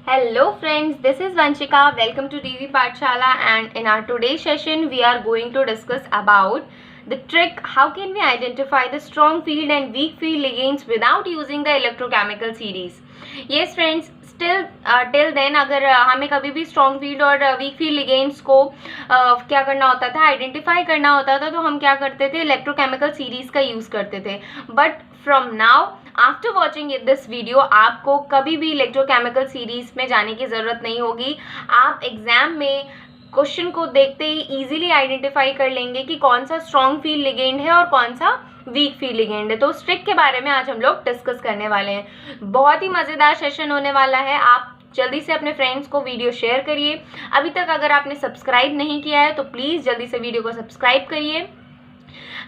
Hello friends, this is Vanshika. Welcome to DV Pathshala, and in our today's session we are going to discuss about the trick how can we identify the strong field and weak field ligands without using the electrochemical series. Yes friends, till then अगर हमें कभी भी strong field और week field ligands को क्या करना होता था, आइडेंटिफाई करना होता था, तो हम क्या करते थे, इलेक्ट्रोकेमिकल सीरीज का यूज़ करते थे. But from now after watching this video आपको कभी भी इलेक्ट्रोकेमिकल सीरीज में जाने की ज़रूरत नहीं होगी. आप एग्जाम में क्वेश्चन को देखते ही इजीली आइडेंटिफाई कर लेंगे कि कौन सा स्ट्रॉन्ग फील्ड लिगेंड है और कौन सा वीक फील्ड लिगेंड है. तो उस ट्रिक के बारे में आज हम लोग डिस्कस करने वाले हैं. बहुत ही मज़ेदार सेशन होने वाला है. आप जल्दी से अपने फ्रेंड्स को वीडियो शेयर करिए. अभी तक अगर आपने सब्सक्राइब नहीं किया है तो प्लीज़ जल्दी से वीडियो को सब्सक्राइब करिए.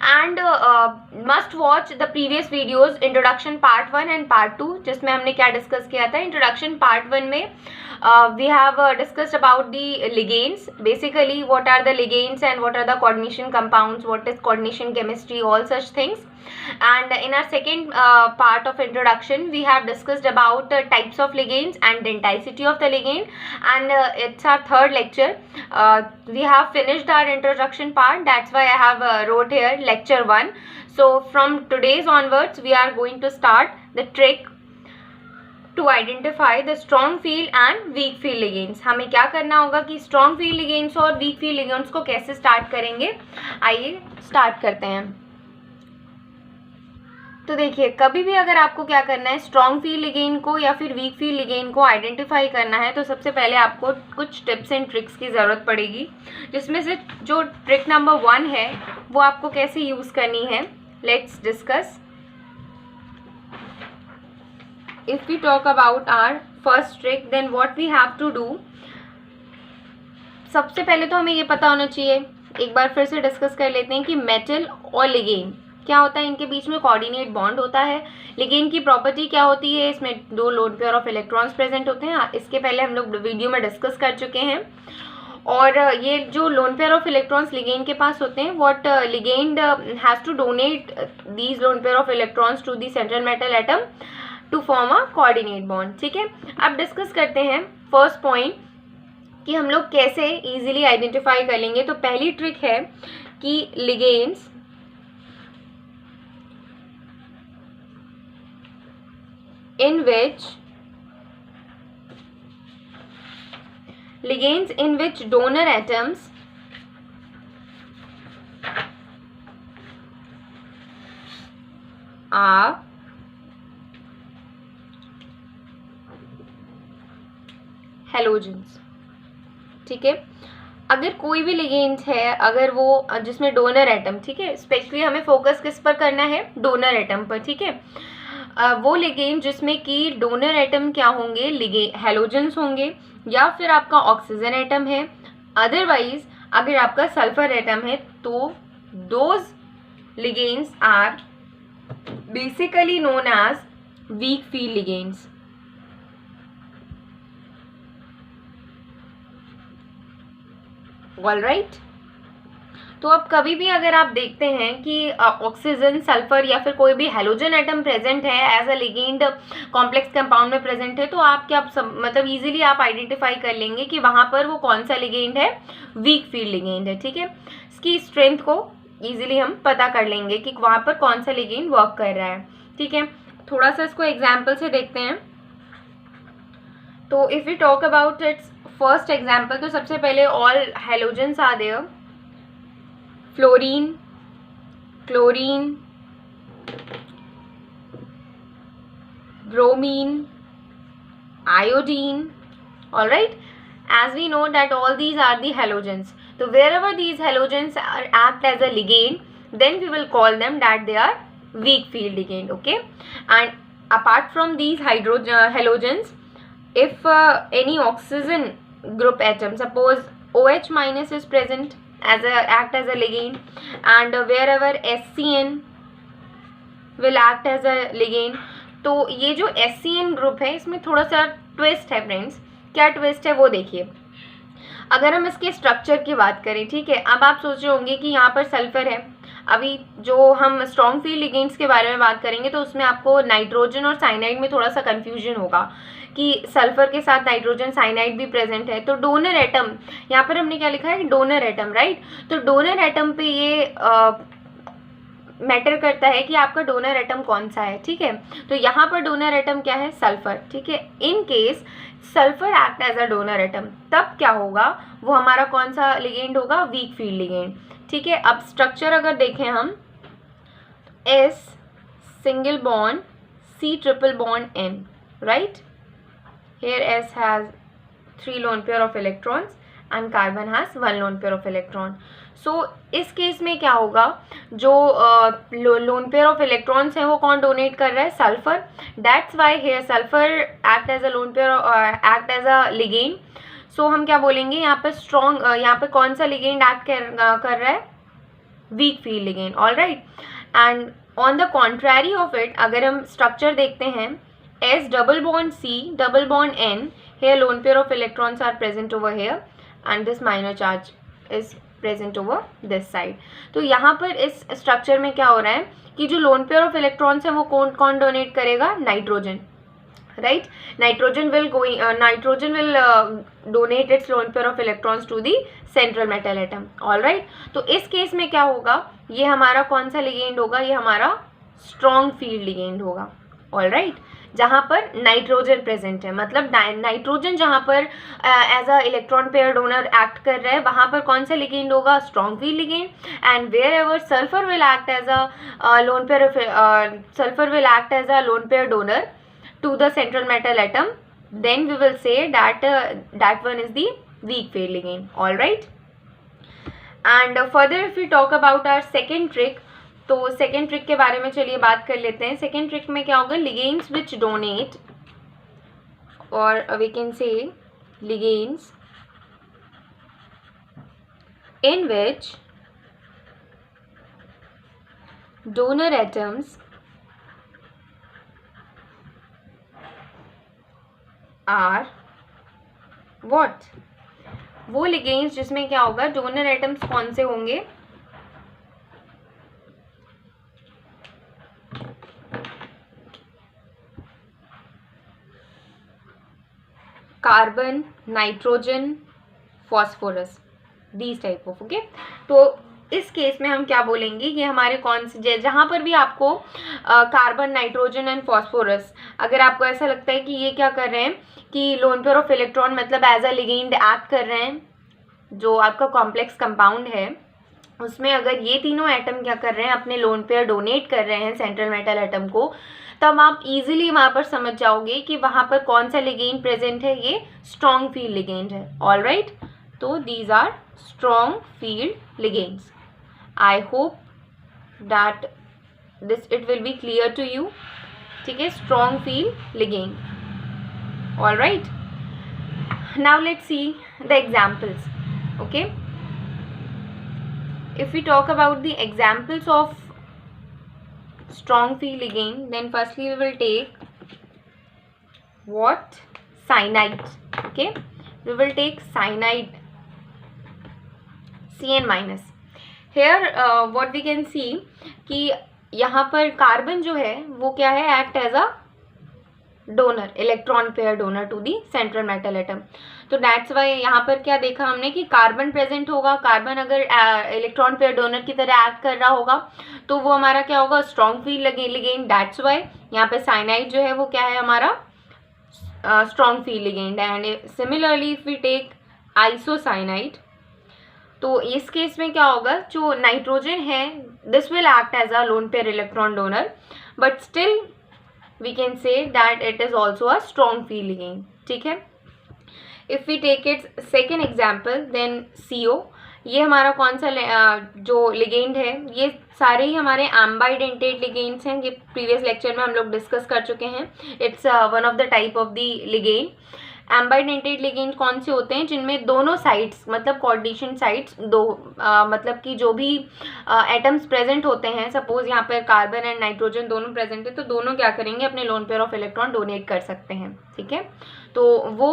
And must watch the previous videos, introduction part 1 and part 2, जिसमें हमने क्या डिस्कस किया था. इंट्रोडक्शन पार्ट 1 में we have discussed about the ligands, basically what are the ligands and what are the coordination compounds, what is coordination chemistry, all such things. And in our second part of introduction we have discussed about types of ligands and denticity of the ligand, and it's our third lecture. We have finished our introduction part, that's why I have wrote here lecture 1. So from today's onwards we are going to start the trick to identify the strong field and weak field ligands. हमें क्या करना होगा कि strong field ligands और weak field ligands को कैसे start करेंगे. आइए स्टार्ट करते हैं. तो देखिए, कभी भी अगर आपको क्या करना है, स्ट्रॉन्ग फील्ड लिगेंड को या फिर वीक फील्ड लिगेंड को आइडेंटिफाई करना है, तो सबसे पहले आपको कुछ टिप्स एंड ट्रिक्स की ज़रूरत पड़ेगी, जिसमें से जो ट्रिक नंबर 1 है वो आपको कैसे यूज़ करनी है. Let's discuss. If we talk about our first trick, then what we have to do, सबसे पहले तो हमें ये पता होना चाहिए, एक बार फिर से डिस्कस कर लेते हैं कि मेटल और लिगेंड क्या होता है. इनके बीच में कोऑर्डिनेट बॉन्ड होता है. लिगेंड की प्रॉपर्टी क्या होती है, इसमें 2 loan pair of electrons present होते हैं. इसके पहले हम लोग वीडियो में डिस्कस कर चुके हैं. और ये जो lone pair of electrons ligand के पास होते हैं, what ligand has to donate these lone pair of electrons to the central metal atom to form a coordinate bond. ठीक है, अब डिस्कस करते हैं फर्स्ट पॉइंट कि हम लोग कैसे इजीली आइडेंटिफाई कर लेंगे. तो पहली ट्रिक है कि ligands in which donor atoms are halogens. ठीक है, अगर कोई भी लिगेंड है, अगर वो जिसमें डोनर एटम, ठीक है, स्पेशली हमें फोकस किस पर करना है, डोनर एटम पर. ठीक है, वो लिगेंड जिसमें कि डोनर एटम क्या होंगे, हेलोजेंस होंगे, या फिर आपका ऑक्सीजन एटम है. अदरवाइज अगर आपका सल्फर एटम है तो those ligands are basically known as weak field ligands. All right. तो अब कभी भी अगर आप देखते हैं कि ऑक्सीजन, सल्फर या फिर कोई भी हेलोजन एटम प्रेजेंट है as a ligand complex compound में प्रेजेंट है, तो आप क्या मतलब इजीली आप आइडेंटिफाई कर लेंगे कि वहाँ पर वो कौन सा लिगेंड है, वीक फील्ड लिगेंड है. ठीक है, इसकी स्ट्रेंथ को इजीली हम पता कर लेंगे कि वहाँ पर कौन सा लिगेंड वर्क कर रहा है. ठीक है, थोड़ा सा इसको एग्जाम्पल से देखते हैं. तो if we talk about its first example, तो सबसे पहले all halogens are there. Fluorine, chlorine, bromine, iodine. All right, as we know that all these are the halogens. So wherever these halogens act as a ligand, then we will call them that they are weak field ligand. Okay, and apart from these halogens, if any oxygen group atom, suppose OH minus is present act as a ligand, and wherever SCN will act as a ligand. तो ये जो SCN group है इसमें थोड़ा सा twist है friends. क्या twist है वो देखिए. अगर हम इसके स्ट्रक्चर की बात करें, ठीक है, अब आप सोच रहे होंगे कि यहाँ पर सल्फर है, अभी जो हम स्ट्रॉन्ग फील्ड लिगेंड्स के बारे में बात करेंगे तो उसमें आपको नाइट्रोजन और साइनाइड में थोड़ा सा कंफ्यूजन होगा कि सल्फर के साथ नाइट्रोजन साइनाइड भी प्रेजेंट है, तो डोनर एटम, यहाँ पर हमने क्या लिखा है, डोनर एटम, राइट। तो डोनर एटम पे ये मैटर करता है कि आपका डोनर एटम कौन सा है, ठीक है। तो यहाँ पर डोनर एटम क्या है, सल्फर, ठीक है। In case sulphur act as a donor atom, तब क्या होगा, वो हमारा कौन सा लिगेंड होगा, वीक फील्ड लिगेंड, ठीक है। अब स्ट्रक्चर अगर देखें हम, S single bond, C triple bond N, right? Here S has 3 lone pair of electrons and carbon has 1 lone pair of electron. So इस केस में क्या होगा, जो लोन पेयर ऑफ इलेक्ट्रॉन्स हैं वो कौन डोनेट कर रहा है, sulphur. That's why here sulphur act as a lone pair, act as a ligand. So हम क्या बोलेंगे यहाँ पे, स्ट्रॉन्ग, यहाँ पे कौन सा लिगेंड एक्ट कर रहा है, weak field ligand, all right. And on the contrary of it, अगर हम स्ट्रक्चर देखते हैं, S double bond C double bond N, here lone pair of electrons are present over here and this minor charge is present over this side. तो यहाँ पर इस structure में क्या हो रहा है कि जो लोन पेयर ऑफ इलेक्ट्रॉन्स हैं वो कौन डोनेट करेगा, nitrogen, right. Nitrogen will donate its lone pair of electrons to the central metal atom, all right. तो इस केस में क्या होगा, ये हमारा कौन सा लिगेंड होगा, ये हमारा स्ट्रॉन्ग फील्ड लिगेंड होगा, ऑल राइट, जहाँ पर नाइट्रोजन प्रेजेंट है। मतलब नाइट्रोजन जहाँ पर as a electron pair donor act कर रहा है, वहाँ पर कौन सा लिगेंड होगा, strong field ligand. And wherever sulphur will act as a lone pair donor to the central metal atom, then we will say that that one is the weak field ligand, all right. And further if we talk about our second trick, तो second trick के बारे में चलिए बात कर लेते हैं। second trick में क्या होगा, ligands which donate, or we can say ligands in which donor atoms are what, वो लिगेंड्स जिसमें क्या होगा, डोनर एटम्स कौन से होंगे, carbon, nitrogen, phosphorus, these type of, okay. तो इस केस में हम क्या बोलेंगे कि हमारे कौन से, जहाँ पर भी आपको कार्बन, नाइट्रोजन एंड फॉस्फोरस, अगर आपको ऐसा लगता है कि ये क्या कर रहे हैं कि लोन पेयर ऑफ इलेक्ट्रॉन मतलब एज अ लिगेंड एक्ट कर रहे हैं, जो आपका कॉम्प्लेक्स कंपाउंड है उसमें अगर ये तीनों एटम क्या कर रहे हैं, अपने लोन पेयर डोनेट कर रहे हैं सेंट्रल मेटल एटम को, तब आप इजीली वहाँ पर समझ जाओगे कि वहाँ पर कौन सा लिगेंड प्रेजेंट है, ये स्ट्रॉन्ग फील्ड लिगेंड है, ऑल राइट। तो these are strong field ligands. I hope that this it will be clear to you, ठीक है, strong field ligand, all right. Now let's see the examples, okay. If we talk about the examples of strong field ligand, then firstly we will take what, cyanide, okay. We will take cyanide, Cn minus. Here what we can see कि यहाँ पर carbon जो है वो क्या है, act as a donor, electron pair donor to the central metal atom. तो that's why यहाँ पर क्या देखा हमने कि कार्बन प्रेजेंट होगा, कार्बन अगर इलेक्ट्रॉन पेयर डोनर की तरह एक्ट कर रहा होगा तो वो हमारा क्या होगा, strong field ligand. That's why यहाँ पे साइनाइड जो है वो क्या है, हमारा strong field ligand. And similarly if we take isocyanide, तो इस केस में क्या होगा, जो नाइट्रोजन है this will act as a lone pair electron donor, but still we can say that it is also a strong field ligand, ठीक है। if we take its second example then CO, ये हमारा कौन सा जो ligand है, ये सारे ही हमारे एम्बाइडेंटेड लिगेंड्स हैं, ये प्रीवियस लेक्चर में हम लोग डिस्कस कर चुके हैं। It's one of the type of the ligand. Ambidentate ligand कौन से होते हैं, जिनमें दोनों साइड्स मतलब कोऑर्डिनेशन साइड्स दो मतलब कि जो भी एटम्स प्रेजेंट होते हैं, सपोज यहाँ पर कार्बन एंड नाइट्रोजन दोनों प्रेजेंट है, तो दोनों क्या करेंगे, अपने lone pair of electron donate कर सकते हैं, ठीक है। तो वो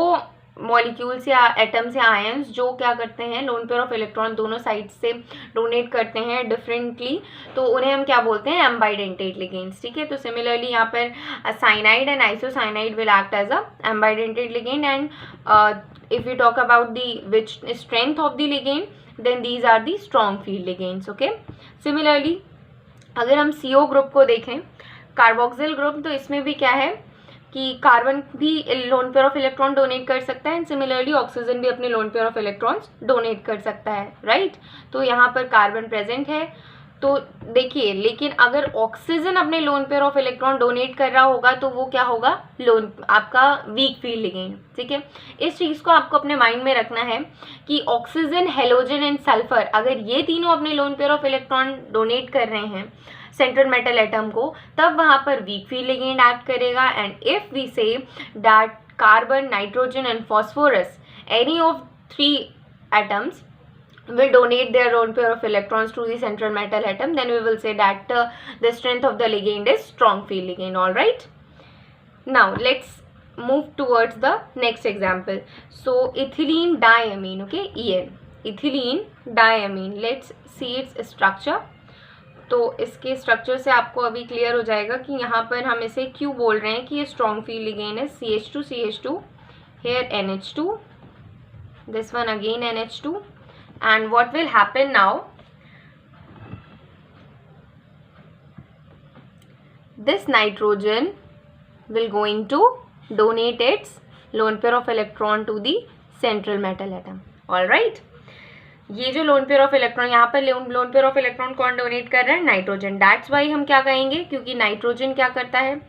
मॉलिक्यूल्स या एटम्स या आयंस जो क्या करते हैं, लोन पेयर ऑफ इलेक्ट्रॉन दोनों साइड से डोनेट करते हैं डिफरेंटली, तो उन्हें हम क्या बोलते हैं, एम्बाइडेंटेड लिगेंड्स, ठीक है। तो सिमिलरली यहाँ पर cyanide and isocyanide will act as a ambidentate ligand, and if you talk about the which strength of the ligand, then these are the strong field ligands, okay। Similarly अगर हम CO group को देखें, carboxyl group, तो इसमें भी क्या है कि कार्बन भी lone pair of electron donate कर सकता है, एंड सिमिलरली ऑक्सीजन भी अपने lone pair of electrons donate कर सकता है, राइट। तो यहाँ पर कार्बन प्रेजेंट है, तो देखिए, लेकिन अगर ऑक्सीजन अपने lone pair of electron donate कर रहा होगा तो वो क्या होगा, लोन आपका वीक फील्ड लिगेंड, ठीक है। इस चीज़ को आपको अपने माइंड में रखना है कि ऑक्सीजन, हेलोजन एंड सल्फर, अगर ये तीनों अपने lone pair of electron donate कर रहे हैं सेंट्रल मेटल एटम को, तब वहाँ पर वीक फील्ड लिगेंड एक्ट करेगा। And if we say that carbon, nitrogen and phosphorus, any of 3 atoms will donate their own pair of electrons to the central metal atom, then we will say that the strength of the ligand is strong field ligand, all right। Now let's move towards the next example. So ethylene diamine, okay, EN, ethylene diamine, let's see its structure। तो इसके structure से आपको अभी clear हो जाएगा कि यहाँ पर हम इसे क्यों बोल रहे हैं कि ये स्ट्रॉन्ग फील्ड लिगेंड है। CH2 here NH2, this one again NH2, and what will happen now, this nitrogen will going to donate its lone pair of electron to the central metal atom, all right। ये जो lone pair of electron, यहाँ पर loan pair of electron कौन donate कर रहा है, nitrogen. That's why हम क्या कहेंगे, क्योंकि नाइट्रोजन क्या करता है,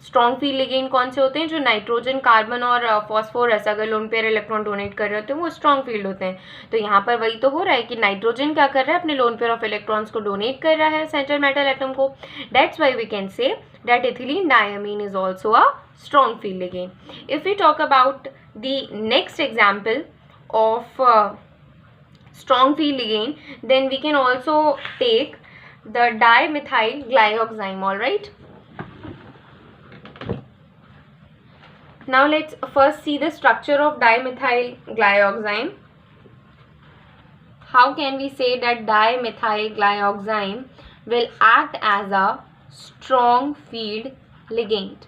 स्ट्रॉन्ग फील्ड लिगेंड कौन से होते हैं, जो नाइट्रोजन, कार्बन और फॉस्फोरस अगर लोन पेयर इलेक्ट्रॉन डोनेट कर रहे होते हैं वो स्ट्रॉन्ग फील्ड होते हैं। तो यहाँ पर वही तो हो रहा है कि नाइट्रोजन क्या कर रहा है, अपने लोन पेयर ऑफ इलेक्ट्रॉन्स को डोनेट कर रहा है सेंट्रल मेटल एटम को। That's why we can say that ethylene diamine is also a strong field ligand. If we talk about the next example of strong field ligand, then we can also take the dimethyl glyoxime, all right। Now let's first see the structure of dimethyl glyoxime. How can we say that dimethyl glyoxime will act as a strong field ligand,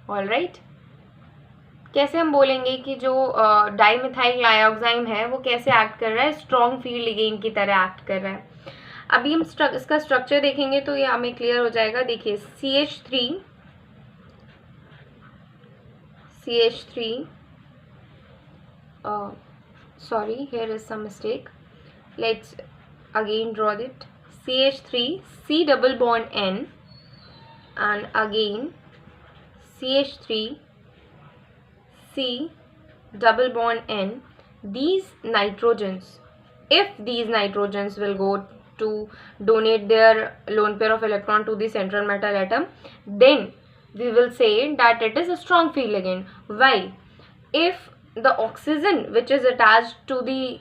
all right। कैसे हम बोलेंगे कि जो dimethyl ग्लाइऑक्साइम है वो कैसे act कर रहा है, स्ट्रॉन्ग फील्ड लिगेंड की तरह एक्ट कर रहा है। अभी हम इसका स्ट्रक्चर देखेंगे तो ये हमें क्लियर हो जाएगा। देखिए CH3 sorry, here is some mistake, let's again draw it। CH3 C double bond N and again CH3 C double bond N, these nitrogens, if these nitrogens will go to donate their lone pair of electron to the central metal atom, then we will say that it is a strong field ligand। Why? If the oxygen which is attached to the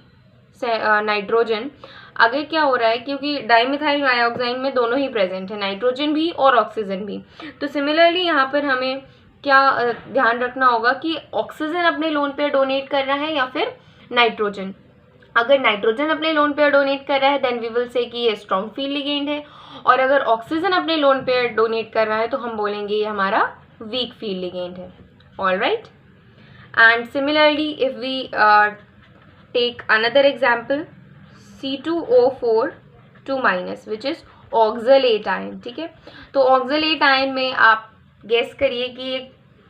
nitrogen, अगर क्या हो रहा है, क्योंकि dimethyl ग्लाइऑक्साइड में दोनों ही present है, nitrogen भी और ऑक्सीजन भी, तो सिमिलरली यहाँ पर हमें क्या ध्यान रखना होगा कि ऑक्सीजन अपने लोन पेयर डोनेट कर रहा है या फिर नाइट्रोजन। अगर नाइट्रोजन अपने लोन पेयर डोनेट कर रहा है देन वी विल से कि ये स्ट्रॉन्ग फील्ड लिगेंड है, और अगर ऑक्सीजन अपने लोन पेयर डोनेट कर रहा है तो हम बोलेंगे ये हमारा वीक फील्ड लिगेंड है, all right. And similarly if we take another example C2O4 2- which is oxalate ion, ठीक है। तो ऑक्सलेट आयन में आप गेस करिए कि ये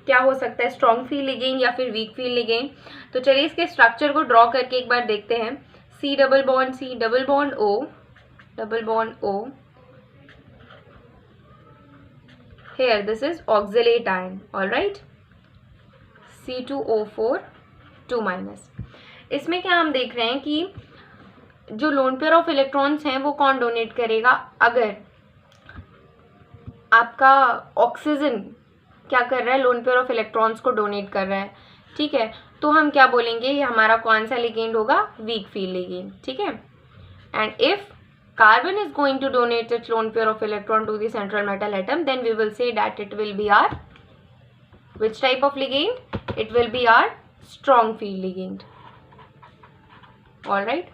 क्या हो सकता है, स्ट्रॉन्ग फील्ड लिगेंड या फिर वीक फील्ड लिगेंड। तो चलिए इसके स्ट्रक्चर को ड्रॉ करके एक बार देखते हैं। C double bond O, here this is oxalate ion, all right, C2O4 2-। इसमें क्या हम देख रहे हैं कि जो लोन पेयर ऑफ इलेक्ट्रॉन्स हैं वो कौन डोनेट करेगा, अगर आपका ऑक्सीजन क्या कर रहा है, लोन पेयर ऑफ इलेक्ट्रॉन्स को डोनेट कर रहा है, ठीक है। तो हम क्या बोलेंगे, ये हमारा कौन सा लिगेंड होगा, वीक फील्ड लिगेंड, ठीक है। And if carbon is going to donate its lone pair of electron to the central metal atom, then we will say that it will be are Which type of ligand? It will be our strong field ligand. All right.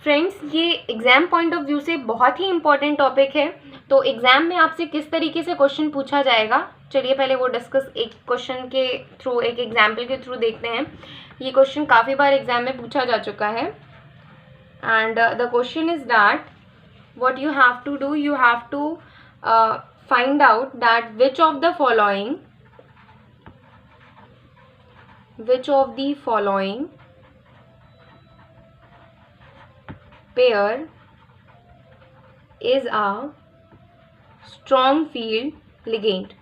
Friends, ये exam point of view से बहुत ही important topic है. तो exam में आपसे किस तरीके से क्वेश्चन पूछा जाएगा, चलिए पहले वो डिस्कस एक क्वेश्चन के थ्रू, एक एग्जाम्पल के थ्रू देखते हैं. ये क्वेश्चन काफ़ी बार एग्जाम में पूछा जा चुका है. And the question is that what you have to do, you have to find out that which of the following pair is a strong field ligand.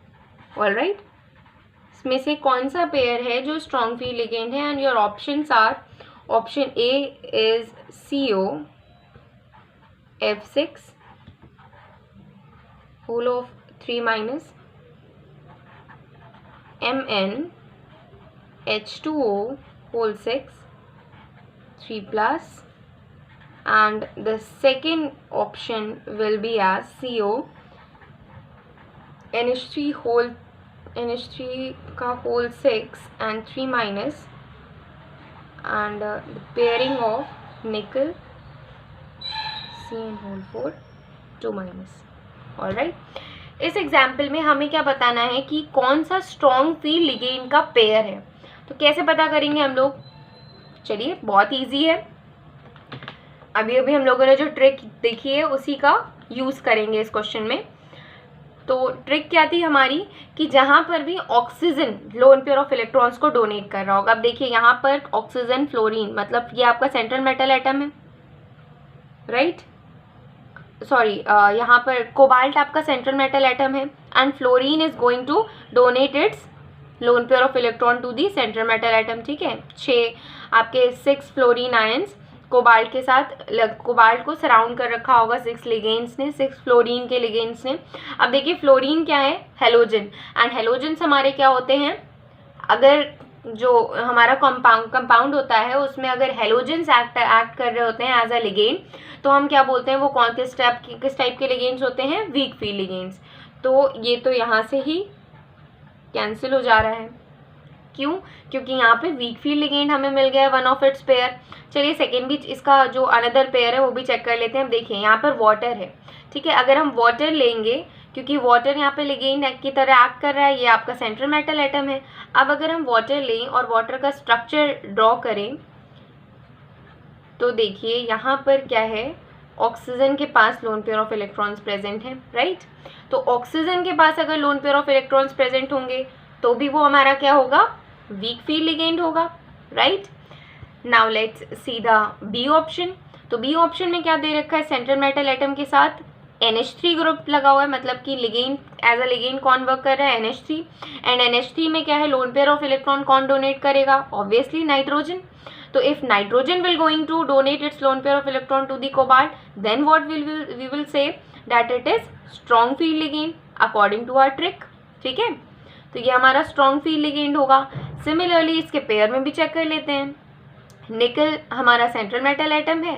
All right, इसमें से कौन सा पेयर है जो strong field ligand है? And your options are, option A is CO F6 whole of 3 minus, Mn H2O whole 6 3 plus, and the second option will be as CO NH3 का whole 6 and 3 minus, and the pairing of nickel CN whole 4 2 minus. All right, इस example में हमें क्या बताना है कि कौन सा स्ट्रॉन्ग फील्ड लिगेंड का पेयर है. तो कैसे पता करेंगे हम लोग? चलिए, बहुत इजी है. अभी हम लोगों ने जो ट्रिक देखी है उसी का यूज़ करेंगे इस क्वेश्चन में. तो ट्रिक क्या थी हमारी कि जहाँ पर भी oxygen loan pair of electrons को डोनेट कर रहा होगा. अब देखिए यहाँ पर ऑक्सीजन फ्लोरीन, मतलब ये आपका सेंट्रल मेटल एटम है, राइट. सॉरी, यहाँ पर कोबाल्ट आपका सेंट्रल मेटल एटम है, and fluorine is going to donate its lone pair of electron to the central metal atom. ठीक है, 6 आपके 6 फ्लोरीन आयंस कोबाल्ट के साथ, कोबाल्ट को सराउंड कर रखा होगा 6 लिगेंड्स ने, 6 फ्लोरीन के लिगेंड्स ने. अब देखिए फ्लोरीन क्या है? हेलोजन. एंड हेलोजन्स हमारे क्या होते हैं? अगर जो हमारा कंपाउंड होता है उसमें अगर हेलोजन्स एक्ट कर रहे होते हैं एज अ लिगेंड, तो हम क्या बोलते हैं? वो किस टाइप के लिगेंड्स होते हैं? Week field ligands. तो ये तो यहाँ से ही कैंसिल हो जा रहा है. क्यों? क्योंकि यहाँ पे वीक फील्ड लिगेंड हमें मिल गया है, वन ऑफ इट्स पेयर. चलिए सेकेंड भी इसका जो अनदर पेयर है वो भी चेक कर लेते हैं. देखिए यहाँ पर वाटर है. ठीक है, अगर हम वाटर लेंगे, क्योंकि वाटर यहाँ पे लिगेंड की तरह एक्ट कर रहा है, ये आपका सेंट्रल मेटल एटम है. अब अगर हम वाटर लें और वाटर का स्ट्रक्चर ड्रॉ करें, तो देखिए यहाँ पर क्या है? ऑक्सीजन के पास lone pair of electrons present है, राइट. तो ऑक्सीजन के पास अगर lone pair of electrons present होंगे तो भी वो हमारा क्या होगा? वीक फील्ड लिगेंड होगा, right. Now let's see the B option. तो बी ऑप्शन में क्या दे रखा है? सेंट्रल मेटल एटम के साथ NH3 ग्रुप लगा हुआ है, मतलब कि लिगेंड एज अ लिगेंड कौन वर्क कर रहा है? NH3. एंड NH3 में क्या है? लोन पेयर ऑफ इलेक्ट्रॉन कौन डोनेट करेगा? Obviously nitrogen. तो if nitrogen will going to donate its lone pair of electron to the cobalt, then what we will say that it is strong field ligand according to our trick. ठीक है, तो ये हमारा strong field ligand होगा. Similarly इसके pair में भी check कर लेते हैं. निकल हमारा सेंट्रल मेटल एटम है,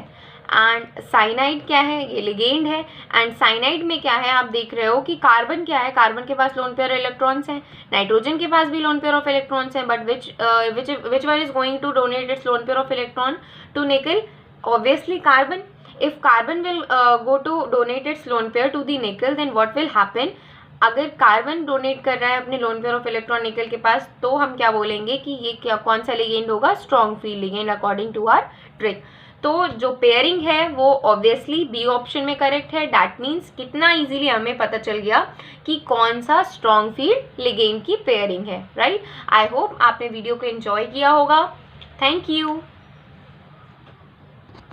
एंड साइनाइड क्या है? ये लिगेंड है. एंड साइनाइड में क्या है? आप देख रहे हो कि कार्बन क्या है? कार्बन के पास लोन पेयर इलेक्ट्रॉन्स हैं. नाइट्रोजन के पास भी लोन पेयर ऑफ इलेक्ट्रॉन्स हैं, but which one is going to donate its lone pair of electron to nickel? Obviously carbon. If carbon will go to donate its lone pair to the nickel, then what will happen? अगर carbon donate कर रहा है अपने lone pair of electron निकल के पास, तो हम क्या बोलेंगे कि ये क्या, कौन सा लिगेंड होगा? Strong field ligand according to our trick. तो जो पेयरिंग है वो ऑब्वियसली बी ऑप्शन में करेक्ट है. दैट मीन्स कितना इजीली हमें पता चल गया कि कौन सा स्ट्रॉन्ग फील्ड लिगेंड की पेयरिंग है, राइट. आई होप आपने वीडियो को एंजॉय किया होगा. Thank you.